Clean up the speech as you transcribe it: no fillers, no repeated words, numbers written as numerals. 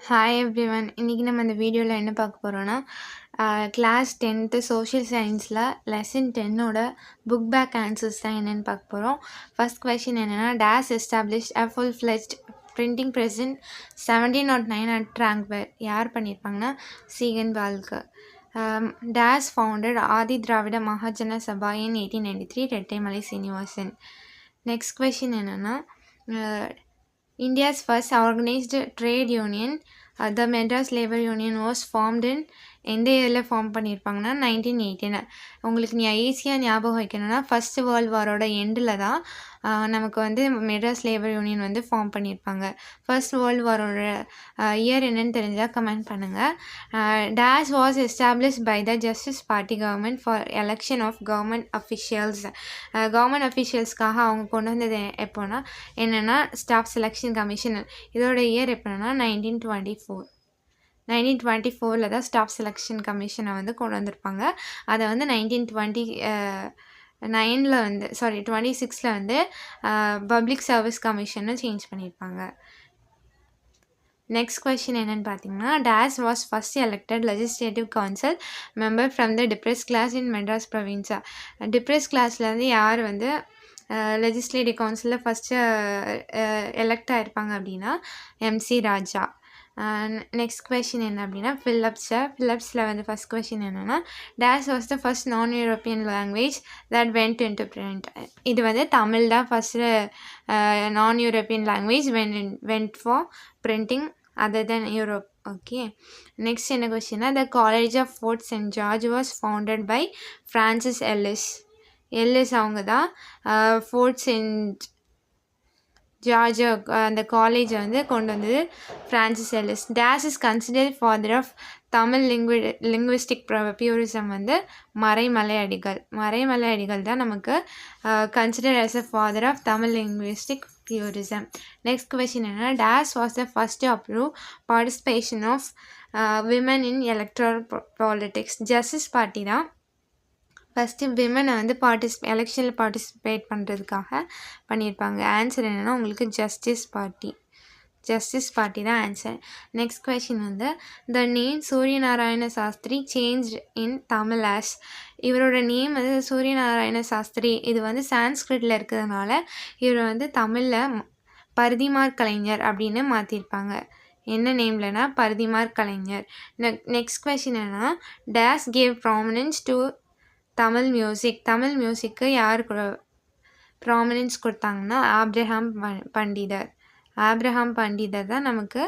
Hi everyone. இன்னைக்கு நம்ம இந்த வீடியோவில் என்ன பார்க்க போகிறோன்னா கிளாஸ் 10th சோஷியல் சயின்ஸில் லெசன் 10ஓட புக் பேக் ஆன்சர்ஸ் தான் என்னென்னு பார்க்க போகிறோம். ஃபர்ஸ்ட் கொஷின் என்னென்னா, dash establish a full fledged printing press in 1709 at Tranquebar. யார் பண்ணியிருப்பாங்கன்னா Ziegenbalg. Dash founded Adi Dravida Mahajana Sabha in 1893, Rettaimalai Srinivasan. Next question என்னென்னா, India's first organized trade union, the Madras Labour Union, was formed in எந்த இயரில் ஃபார்ம் பண்ணியிருப்பாங்கன்னா 1918. உங்களுக்கு ஈஸியாக ஞாபகம் வைக்கணும்னா ஃபர்ஸ்ட் வேர்ல்டு வாரோட எண்டில் தான் நமக்கு வந்து மெட்ராஸ் லேபர் யூனியன் வந்து ஃபார்ம் பண்ணியிருப்பாங்க. ஃபர்ஸ்ட் வேர்ல்டு வாரோட இயர் என்னன்னு தெரிஞ்சால் கமெண்ட் பண்ணுங்கள். Dash was establish by the Justice Party government for election of government officials. Government அஃபிஷியல்ஸ்க்காக அவங்க கொண்டு வந்தது எப்போனா என்னென்னா ஸ்டாஃப் செலெக்ஷன் கமிஷன். இதோட இயர் எப்போனா 1924 தான் ஸ்டாஃப் செலெக்ஷன் கமிஷனை வந்து கொண்டு வந்திருப்பாங்க. அதை வந்து 1926 வந்து பப்ளிக் சர்வீஸ் கமிஷனை சேஞ்ச் பண்ணியிருப்பாங்க. நெக்ஸ்ட் கொஷின் என்னென்னு பார்த்தீங்கன்னா, dash was first elected legislative council member from the depress class in Madras ப்ரொவின்ஸா. டிப்ரெஸ் கிளாஸ்லேருந்து யார் வந்து லெஜிஸ்லேட்டிவ் கவுன்சிலில் ஃபஸ்ட்டு எலெக்ட் ஆகிருப்பாங்க அப்படின்னா எம்சி ராஜா. நெக்ஸ்ட் கொஷின் என்ன அப்படின்னா, ஃபிலிப்ஸில் வந்து ஃபஸ்ட் கொஷின் என்னென்னா, dash was the first non European language that went into print. இது வந்து தமிழ் தான் first non European language went for printing other than Europe. Okay, next என்ன கொஷின்னா, the college of Fort Saint George was founded by Francis Ellis. அவங்க தான் fort Saint George அந்த காலேஜை வந்து கொண்டு வந்தது Francis Ellis. Dash is consider father of Tamil linguistic purism வந்து மறைமலை அடிகள் தான் நமக்கு consider as a father of Tamil linguistic purism. Next question என்னன்னா, dash was the first approve participation of women in electoral politics. Justice Party தான் ஃபஸ்ட்டு விமனை வந்து எலெக்ஷனில் பார்ட்டிசிபேட் பண்ணுறதுக்காக பண்ணியிருப்பாங்க. ஆன்சர் என்னென்னா உங்களுக்கு ஜஸ்டிஸ் பார்ட்டி தான் ஆன்சர். நெக்ஸ்ட் கொஷின் வந்து, the name Suryanarayana Sastri change in Tamil as. இவரோட நேம் வந்து சூரியநாராயண சாஸ்திரி. இது வந்து சான்ஸ்கிரிட்டில் இருக்கிறதுனால இவர் வந்து தமிழில் பரிதிமார் கலைஞர் அப்படின்னு மாற்றிருப்பாங்க. என்ன நேம்லனா பரிதிமார் கலைஞர். நெக்ஸ்ட் கொஷின் என்னன்னா, dash gave prominence to Tamil மியூசிக்கு யார் ப்ராமினன்ஸ் கொடுத்தாங்கன்னா ஆப்ரஹாம் பண்டிதர் தான் நமக்கு